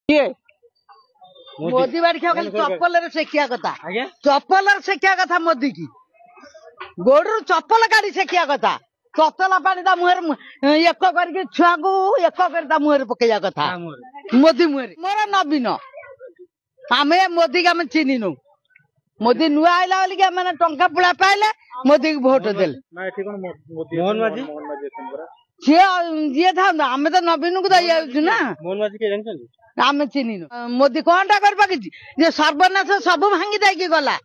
किए मोदी बाड़ी खाली चप्पल शेखिया कथा चप्पल शेखिया कथा मोदी की गोड़ चप्पल काढ़ी शेखिया कथा ततला पानी ता मुहर एक करके छुआ को एक कर मुहर पकड़ा कथा मोदी मुहर मोर नवीन आमे मोदी के आम चिन्हनु मोदी नुआ आइला बोलिक मैंने टंका पुड़ा पाइले मोदी को भोट देले मोहन माझी जी था आम तो नवीन को दे ना मोहन माझी के जानछन आम चिन्हनु मोदी कौन टा कर पाकिछि जे सर्वनाश सब भांगी देकी गला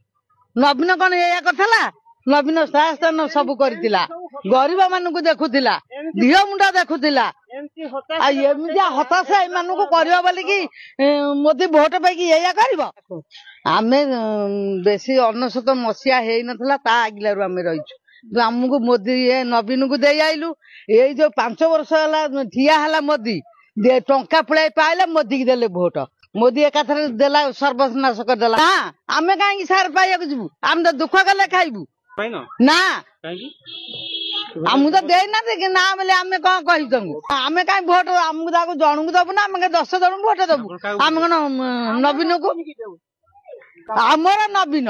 नवीन कौन या करथला नवीन शासन सब करथिला गरीब मानू देखुला दिह मुंडा देखुला एमती हताशा एमू कर मोदी भोट पाई या कर आमे बेसी 99 मसीहा है ना आगिलू आम रहीचु आमको मोदी नवीन को दे आइलु ये जो 5 वर्ष है ठिया है मोदी टंका पुड़ा पाइले मोदी की देले भोट मोदी एकाथर देला सर्वनाश करदेला आमे कहीं सार पाइक जीवु आम तो दुख कले खाइबु ना आमको तो देना ना बोले आम कौन कही तुमको आम कहीं भोट आमको जन को दबु ना आम 10 जन भोट दबु आम कौन नवीन को आमर नवीन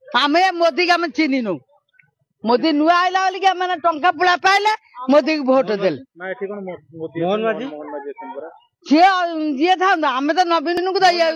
आम मोदी के आम चिन्हनु मोदी नुआ आइला बोलिक मैंने टंका पुड़ा पाइले मोदी को भोट देले मोहन माझी जी था आम तो नवीन को दे